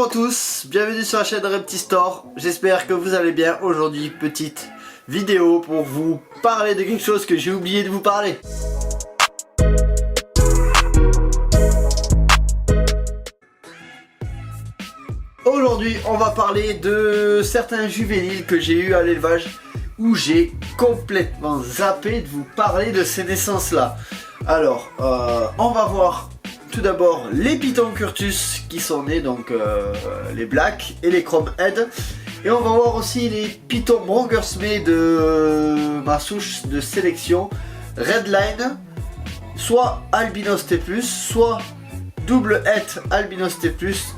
Bonjour à tous, bienvenue sur la chaîne Reptistore. J'espère que vous allez bien. Aujourd'hui, petite vidéo pour vous parler de quelque chose que j'ai oublié de vous parler. Aujourd'hui, on va parler de certains juvéniles que j'ai eu à l'élevage où j'ai complètement zappé de vous parler de ces naissances-là. Alors, on va voir tout d'abord les Python Curtus qui sont nés, donc les Black et les Chrome Head. Et on va voir aussi les Python Brongersmee de ma souche de sélection Redline, soit Albinos T+, soit double het Albinos T+,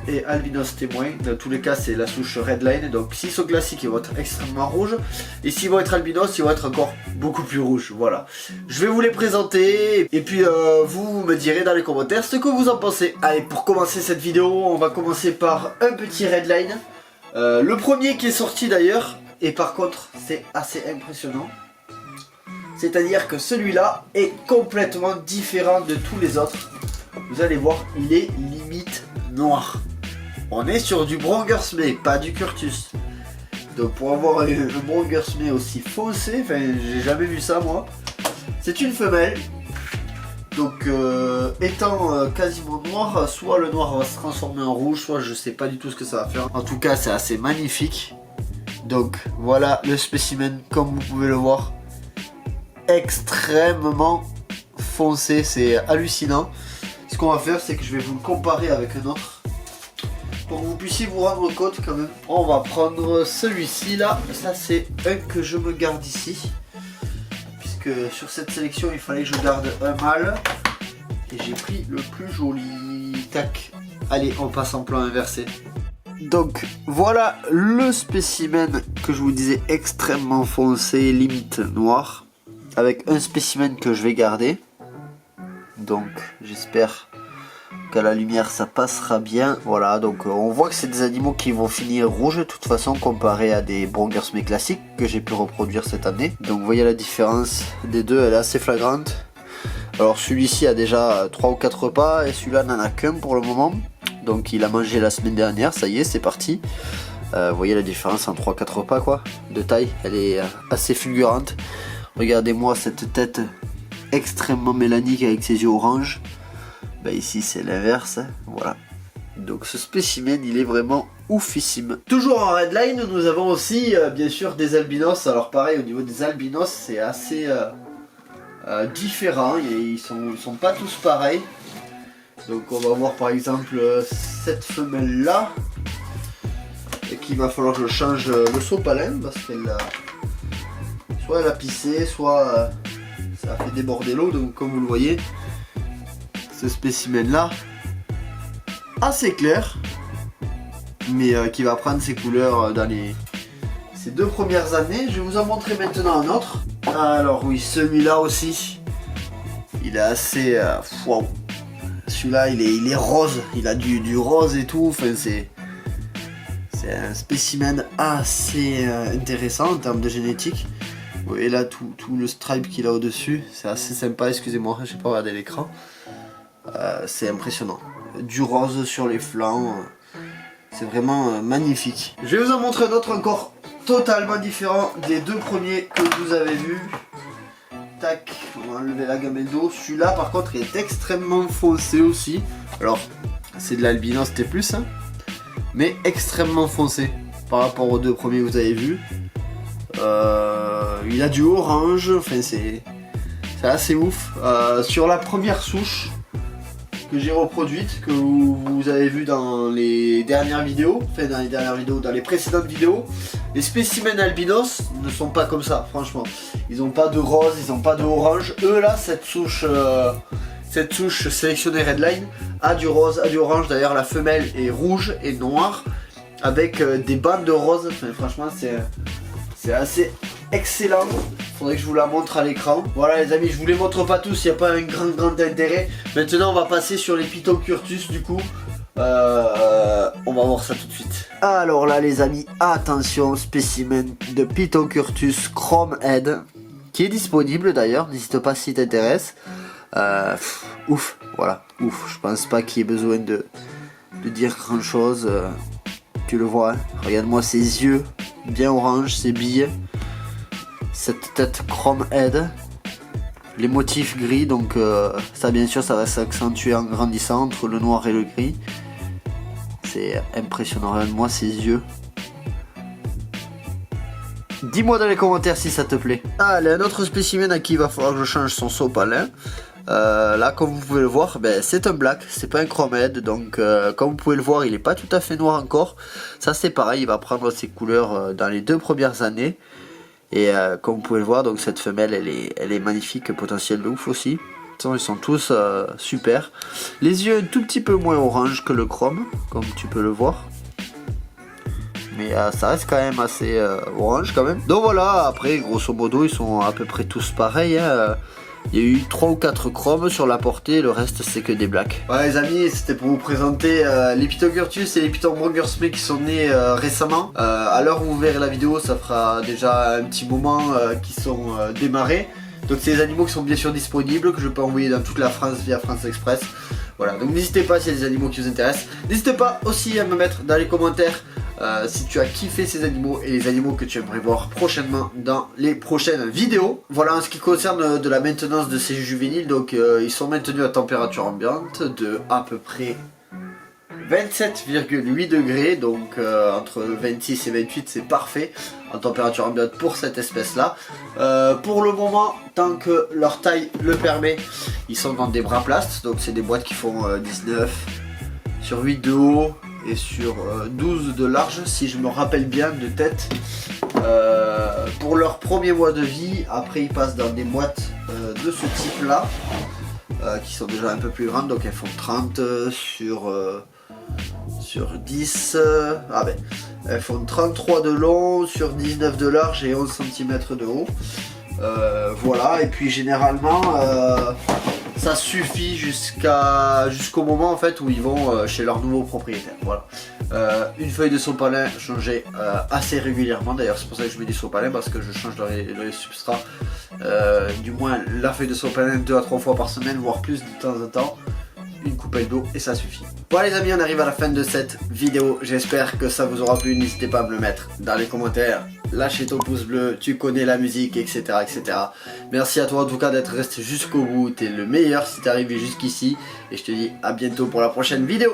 et Albinos T-. Dans tous les cas, c'est la souche Redline. Donc s'ils sont classiques, ils vont être extrêmement rouges. Et s'ils vont être albinos, ils vont être encore beaucoup plus rouges. Voilà. Je vais vous les présenter. Et puis vous me direz dans les commentaires ce que vous en pensez. Allez, pour commencer cette vidéo, on va commencer par un petit Redline. Le premier qui est sorti d'ailleurs. Et par contre, c'est assez impressionnant. C'est-à-dire que celui-là est complètement différent de tous les autres. Vous allez voir, il est limite noir. On est sur du Brongersmee, pas du Curtus. Donc pour avoir un Brongersmee aussi foncé, enfin j'ai jamais vu ça moi. C'est une femelle. Donc étant quasiment noir, soit le noir va se transformer en rouge, soit je sais pas du tout ce que ça va faire. En tout cas c'est assez magnifique. Donc voilà le spécimen comme vous pouvez le voir. Extrêmement foncé, c'est hallucinant. Ce qu'on va faire, c'est que je vais vous le comparer avec un autre pour que vous puissiez vous rendre compte quand même. On va prendre celui-ci là. Ça c'est un que je me garde ici, puisque sur cette sélection il fallait que je garde un mâle et j'ai pris le plus joli. Tac. Allez, on passe en plan inversé. Donc voilà le spécimen que je vous disais, extrêmement foncé, limite noir, avec un spécimen que je vais garder. Donc j'espère qu'à la lumière ça passera bien. Voilà, donc on voit que c'est des animaux qui vont finir rouges de toute façon comparé à des Brongersmee classiques que j'ai pu reproduire cette année. Donc vous voyez la différence des deux, elle est assez flagrante. Alors celui-ci a déjà 3 ou 4 repas et celui-là n'en a qu'un pour le moment. Donc il a mangé la semaine dernière, ça y est, c'est parti. Vous voyez la différence en 3-4 repas quoi, de taille, elle est assez fulgurante. Regardez-moi cette tête extrêmement mélanique avec ses yeux orange. Bah ici c'est l'inverse, voilà. Donc ce spécimen il est vraiment oufissime. Toujours en Redline, nous avons aussi bien sûr des albinos. Alors pareil, au niveau des albinos c'est assez différent, et ils sont pas tous pareils. Donc on va voir par exemple cette femelle là, et qu'il va falloir que je change le sopalin parce qu'elle a soit elle a pissé, soit ça a fait déborder l'eau. Donc comme vous le voyez, ce spécimen là assez clair, mais qui va prendre ses couleurs dans ces 2 premières années. Je vais vous en montrer maintenant un autre. Alors oui, celui-là aussi il est assez wow. Celui-là il est rose, il a du rose et tout. Enfin c'est un spécimen assez intéressant en termes de génétique. Vous voyez là tout le stripe qu'il a au dessus, c'est assez sympa. Excusez-moi, j'ai pas regardé l'écran. C'est impressionnant. Du rose sur les flancs, c'est vraiment magnifique. Je vais vous en montrer un autre encore totalement différent des 2 premiers que vous avez vus. Tac, on va enlever la gamelle d'eau. Celui-là par contre est extrêmement foncé aussi. Alors c'est de l'albinos T+, hein, mais extrêmement foncé par rapport aux 2 premiers que vous avez vus. Il a du orange, enfin c'est assez ouf. Sur la première souche que j'ai reproduite, que vous avez vu dans les dernières vidéos, enfin dans les précédentes vidéos, les spécimens albinos ne sont pas comme ça, franchement. Ils n'ont pas de rose, ils n'ont pas de orange. Eux là, cette souche sélectionnée Redline a du rose, a du orange. D'ailleurs la femelle est rouge et noire avec des bandes de rose. Enfin, franchement c'est assez excellent. Faudrait que je vous la montre à l'écran. Voilà les amis, je vous les montre pas tous, il n'y a pas un grand intérêt. Maintenant on va passer sur les Python Curtus du coup. On va voir ça tout de suite. Alors là les amis, attention, spécimen de Python Curtus Chrome Head qui est disponible d'ailleurs, n'hésite pas si t'intéresse. Ouf, voilà, ouf, je pense pas qu'il y ait besoin de dire grand chose. Tu le vois, hein. Regarde-moi ses yeux bien orange, ses billes, cette tête chrome head, les motifs gris, donc ça bien sûr ça va s'accentuer en grandissant entre le noir et le gris. C'est impressionnant, regarde-moi ses yeux. Dis-moi dans les commentaires si ça te plaît. Allez, un autre spécimen à qui il va falloir que je change son sopalin. Là, comme vous pouvez le voir, c'est un black, c'est pas un chromède. Donc, comme vous pouvez le voir, il est pas tout à fait noir encore. Ça, c'est pareil, il va prendre ses couleurs dans les 2 premières années. Et comme vous pouvez le voir, donc cette femelle, elle est magnifique, potentiel de ouf aussi. Ils sont tous super. Les yeux un tout petit peu moins orange que le chrome, comme tu peux le voir. Mais ça reste quand même assez orange quand même. Donc voilà, après grosso modo ils sont à peu près tous pareils, hein. Il y a eu 3 ou 4 chromes sur la portée, le reste c'est que des blacks. Voilà les amis, c'était pour vous présenter les Pitogurtus et les Pittsburgh qui sont nés récemment. À l'heure où vous verrez la vidéo, ça fera déjà un petit moment qu'ils sont démarrés. Donc c'est des animaux qui sont bien sûr disponibles, que je peux envoyer dans toute la France via France Express. Voilà, donc n'hésitez pas s'il y a des animaux qui vous intéressent. N'hésitez pas aussi à me mettre dans les commentaires si tu as kiffé ces animaux et les animaux que tu aimerais voir prochainement dans les prochaines vidéos. Voilà, en ce qui concerne de la maintenance de ces juvéniles, donc ils sont maintenus à température ambiante de à peu près 27,8 degrés, donc entre 26 et 28 c'est parfait en température ambiante pour cette espèce là. Pour le moment, tant que leur taille le permet, ils sont dans des bras plastes, donc c'est des boîtes qui font 19 sur 8 de haut et sur 12 de large si je me rappelle bien de tête. Pour leur premier mois de vie, après ils passent dans des boîtes de ce type là qui sont déjà un peu plus grandes, donc elles font 30 sur 10, elles font 33 de long sur 19 de large et 11 cm de haut. Voilà, et puis généralement ça suffit jusqu'au moment en fait où ils vont chez leur nouveau propriétaire. Voilà. Une feuille de sopalin changée assez régulièrement, d'ailleurs c'est pour ça que je mets du sopalin, parce que je change les substrats, du moins la feuille de sopalin 2 à 3 fois par semaine, voire plus de temps en temps. Une coupelle d'eau et ça suffit. Voilà les amis, on arrive à la fin de cette vidéo. J'espère que ça vous aura plu. N'hésitez pas à me le mettre dans les commentaires. Lâchez ton pouce bleu, tu connais la musique, etc. etc. Merci à toi en tout cas d'être resté jusqu'au bout. T'es le meilleur si t'es arrivé jusqu'ici. Et je te dis à bientôt pour la prochaine vidéo.